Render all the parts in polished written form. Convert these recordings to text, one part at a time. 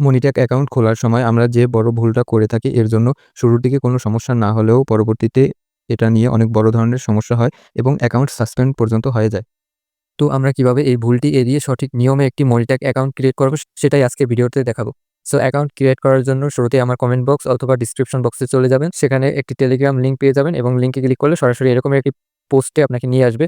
মনিট্যাক account খোলার সময় আমরা যে বড় ভুলটা করে থাকি এর জন্য শুরুর দিকে কোনো সমস্যা না হলেও পরবর্তীতে এটা নিয়ে অনেক বড় ধরনের সমস্যা হয় এবং অ্যাকাউন্ট সাসপেন্ড পর্যন্ত হয়ে যায়। তো আমরা কিভাবে এই ভুলটি এড়িয়ে সঠিক নিয়মে একটি মনিট্যাক অ্যাকাউন্ট ক্রিয়েট করব সেটাই আজকে ভিডিওতে দেখাবো। সো অ্যাকাউন্ট ক্রিয়েট করার জন্য শুরুতেই আমার কমেন্ট বক্স অথবা ডিসক্রিপশন বক্সে চলে যাবেন। সেখানে একটি টেলিগ্রাম লিঙ্ক পেয়ে যাবেন এবং লিঙ্কে ক্লিক করলে সরাসরি এরকম একটি পোস্টে আপনাকে নিয়ে আসবে।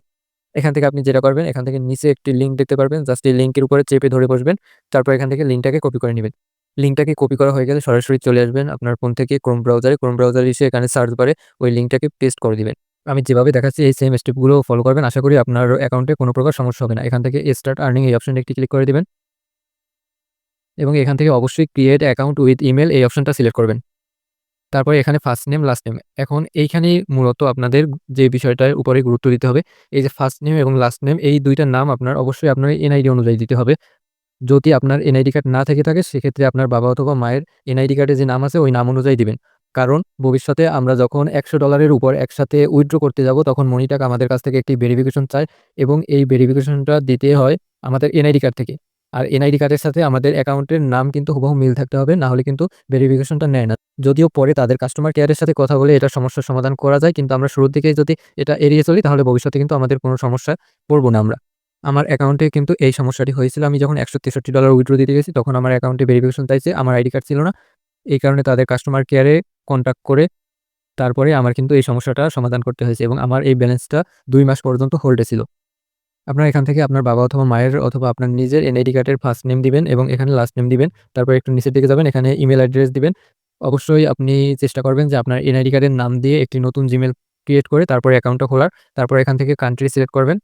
এখান থেকে আপনি যেটা করবেন, এখান থেকে নিচে একটি লিঙ্ক দেখতে পারবেন। জাস্ট এই লিঙ্কের উপরে চেপে ধরে বসবেন। তারপর এখান থেকে লিঙ্কটাকে কপি করে নিবেন। লিঙ্কটাকে কপি করা হয়ে গেলে সরাসরি চলে আসবেন আপনার ফোন থেকে ক্রোম ব্রাউজারে এসে এখানে সার্চ বারে ওই লিঙ্কটাকে পেস্ট করে দিবেন। আমি যেভাবে দেখাচ্ছি এই সেম স্টেপগুলো ফলো করবেন। আশা করি আপনার অ্যাকাউন্টে কোনো প্রকার সমস্যা হবে না। এখান থেকে স্টার্ট আর্নিং এই অপশনে একটি ক্লিক করে দিবেন এবং এখান থেকে অবশ্যই ক্রিয়েট অ্যাকাউন্ট উইথ ইমেইল এই অপশনটা সিলেক্ট করবেন। তারপরে এখানে ফার্স্ট নেম, লাস্ট নেম। এখন এইখানেই মূলত আপনাদের যে বিষয়টার উপরে গুরুত্ব দিতে হবে, এই যে ফার্স্ট নেম এবং লাস্ট নেম এই ২ টার নাম আপনার অবশ্যই আপনার এনআইডি অনুযায়ী দিতে হবে। যদি আপনার এনআইডি কার্ড না থেকে থাকে সেক্ষেত্রে আপনার বাবা অথবা মায়ের এনআইডি কার্ডে যে নাম আছে ওই নাম অনুযায়ী দিবেন। কারণ ভবিষ্যতে আমরা যখন $১০০ উপর একসাথে উইথড্র করতে যাব তখন মনিট্যাক আমাদের কাছ থেকে একটি ভেরিফিকেশন চায় এবং এই ভেরিফিকেশনটা দিতে হয় আমাদের এনআইডি কার্ড থেকে। আর এনআইডি কার্ডের সাথে আমাদের অ্যাকাউন্টের নাম কিন্তু হুবহু মিল থাকতে হবে, না হলে কিন্তু ভেরিফিকেশনটা নেয় না। যদিও পরে তাদের কাস্টমার কেয়ারের সাথে কথা বলে এটার সমস্যার সমাধান করা যায়, কিন্তু আমরা শুরুর দিকেই যদি এটা এড়িয়ে চলি তাহলে ভবিষ্যতে কিন্তু আমাদের কোনো সমস্যায় পড়ব না আমরা। আমার অ্যাকাউন্টে কিন্তু এই সমস্যাটি হয়েছিল। আমি যখন $১৬৩ উইথড্র দিতে গেছি তখন আমার অ্যাকাউন্টে ভেরিফিকেশন চাইছে। আমার আইডি কার্ড ছিল না। এই কারণে তাদের কাস্টমার কেয়ারে কনট্যাক্ট করে তারপরে আমার কিন্তু এই সমস্যাটা সমাধান করতে হয়েছে এবং আমার এই ব্যালেন্সটা ২ মাস পর্যন্ত হোল্ডে ছিল। আপনারা এখান থেকে আপনার বাবা অথবা মায়ের অথবা আপনার নিজের এনআইডি কার্ডের ফার্স্ট নেম দিবেন এবং এখানে লাস্ট নেম দিবেন। তারপর একটু নিচের দিকে যাবেন, এখানে ইমেইল অ্যাড্রেস দিবেন। অবশ্যই আপনি চেষ্টা করবেন যে আপনার এনআইডি কার্ডের নাম দিয়ে একটি নতুন জিমেইল ক্রিয়েট করে তারপরে অ্যাকাউন্টটা খোলার। তারপর এখান থেকে কান্ট্রি সিলেক্ট করবেন।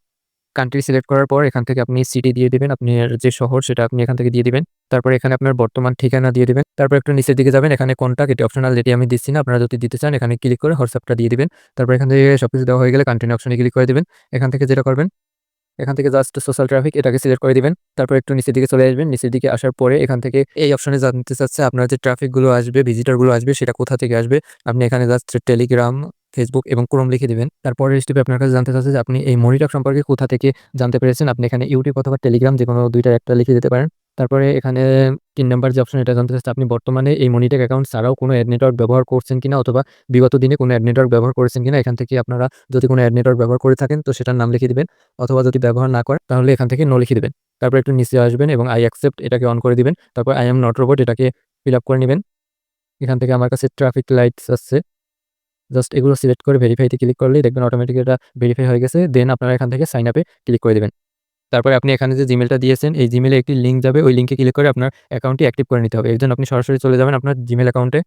কান্ট্রি সিলেক্ট করার পর এখান থেকে আপনি সিটি দিয়ে দিবেন। আপনার যে শহর সেটা আপনি এখান থেকে দিয়ে দিবেন। তারপরে এখানে আপনার বর্তমান ঠিকানা দিয়ে দিবেন। তারপর একটু নিচের দিকে যাবেন, এখানে কনট্যাক্ট এটি অপশনাল, যেটি আমি দিচ্ছি না। আপনারা যদি দিতে চান এখানে ক্লিক করে হোয়াটসঅ্যাপটা দিয়ে দিবেন। তারপর এখান থেকে সবকিছু দেওয়া হয়ে গেলে কন্টিনিউ অপশনে ক্লিক করে দিবেন। এখান থেকে যেটা করবেন, এখান থেকে জাস্ট সোশ্যাল ট্রাফিক এটাকে সিলেক্ট করে দিবেন। তারপর একটু নিচের দিকে চলে আসবেন। নিচের দিকে আসার পরে এখান থেকে এই অপশনে জানতে চাচ্ছে আপনার যে ট্রাফিক গুলো আসবে, ভিজিটর গুলো আসবে সেটা কোথা থেকে আসবে। আপনি এখানে জাস্ট টেলিগ্রাম, ফেসবুক এবং ক্রোম লিখে দিবেন। তারপরের স্টেপে আপনার কাছে জানতে চাচ্ছে যে আপনি এই মনিটক সম্পর্কে কোথা থেকে জানতে পেরেছেন। আপনি এখানে ইউটিউব অথবা টেলিগ্রাম যেকোনো ২ টার একটা লিখে দিতে পারেন। তারপরে এখানে ৩ নাম্বার যে অপশন এটা জানতে চাচ্ছে আপনি বর্তমানে এই মনিটক অ্যাকাউন্ট ছাড়াও কোনো অ্যাড নেটওয়ার্ক ব্যবহার করছেন কিনা অথবা বিগত দিনে কোনো অ্যাড নেটওয়ার্ক ব্যবহার করেছেন কিনা। এখান থেকে আপনারা যদি কোনো অ্যাড নেটওয়ার্ক ব্যবহার করে থাকেন তো সেটার নাম লিখে দিবেন, অথবা যদি ব্যবহার না করেন তাহলে এখান থেকে নো লিখে দিবেন। তারপর একটু নিচে আসবেন এবং আই অ্যাকসেপ্ট এটাকে অন করে দিবেন। তারপর আই এম নট রোবট এটাকে ফিল আপ করে নিবেন। এখান থেকে আমার কাছে ট্রাফিক লাইটস আসছে। জাস্ট এগুলো সিলেক্ট করে ভেরিফাইতে ক্লিক করলেই দেখবেন অটোমেটিক এটা ভেরিফাই হয়ে গেছে। দেন আপনারা এখান থেকে সাইন আপে ক্লিক করে দিবেন। তারপরে আপনি এখানে যে জিমেইলটা দিয়েছেন এই জিমেইলে একটি লিঙ্ক যাবে। ওই লিঙ্কে ক্লিক করে আপনার অ্যাকাউন্টটি অ্যাক্টিভ করে নিতে হবে। এর জন্য আপনি সরাসরি চলে যাবেন আপনার জিমেইল অ্যাকাউন্টে।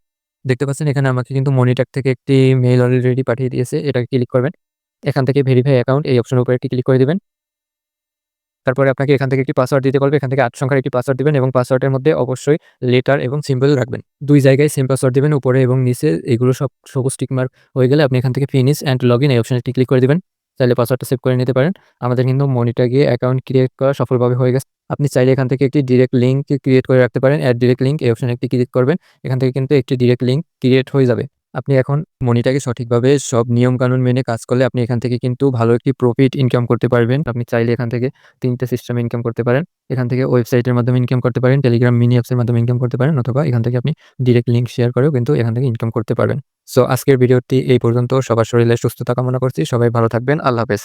দেখতে পাচ্ছেন এখানে আমাকে কিন্তু মনিট্যাক থেকে একটি মেইল অলরেডি পাঠিয়ে দিয়েছে। এটাকে ক্লিক করবেন। এখান থেকে ভেরিফাই অ্যাকাউন্ট এই অপশনের উপরে একটি ক্লিক করে দিবেন। তারপরে আপনাকে এখান থেকে একটি পাসওয়ার্ড দিতে বলবে। এখান থেকে ৮ সংখ্যার একটি পাসওয়ার্ড দিবেন এবং পাসওয়ার্ডের মধ্যে অবশ্যই লেটার এবং সিম্বল রাখবেন। ২ জায়গায় সেম পাসওয়ার্ড দিবেন, উপরে এবং নিচে। এগুলো সব সবুজ টিক মার্ক হয়ে গেলে আপনি এখান থেকে ফিনিশ অ্যান্ড লগইন এই অপশনে ক্লিক করে দিবেন। চাইলে পাসওয়ার্ডটা সেভ করে নিতে পারেন। আমাদের কিন্তু মনিট্যাগে অ্যাকাউন্ট ক্রিয়েট করা সফলভাবে হয়ে গেছে। আপনি চাইলে এখান থেকে একটি ডিরেক্ট লিঙ্ক ক্রিয়েট করে রাখতে পারেন। এড ডিরেক্ট লিঙ্ক এই অপশনে একটি ক্লিক করবেন। এখান থেকে কিন্তু একটি ডিরেক্ট লিঙ্ক ক্রিয়েট হয়ে যাবে। আপনি এখন মনিটাকে সঠিকভাবে সব নিয়মকানুন মেনে কাজ করলে আপনি এখান থেকে কিন্তু ভালো একটি প্রফিট ইনকাম করতে পারবেন। আপনি চাইলে এখান থেকে ৩ টে সিস্টেমে ইনকাম করতে পারেন। এখান থেকে ওয়েবসাইটের মাধ্যমে ইনকাম করতে পারেন, টেলিগ্রাম মিনি অ্যাপসের মাধ্যমে ইনকাম করতে পারেন, অথবা এখান থেকে আপনি ডিরেক্ট লিঙ্ক শেয়ার করেও কিন্তু এখান থেকে ইনকাম করতে পারবেন। সো আজকের ভিডিওটি এই পর্যন্ত। সবার শরীরে সুস্থতা কামনা করছি। সবাই ভালো থাকবেন। আল্লাহ হাফেজ।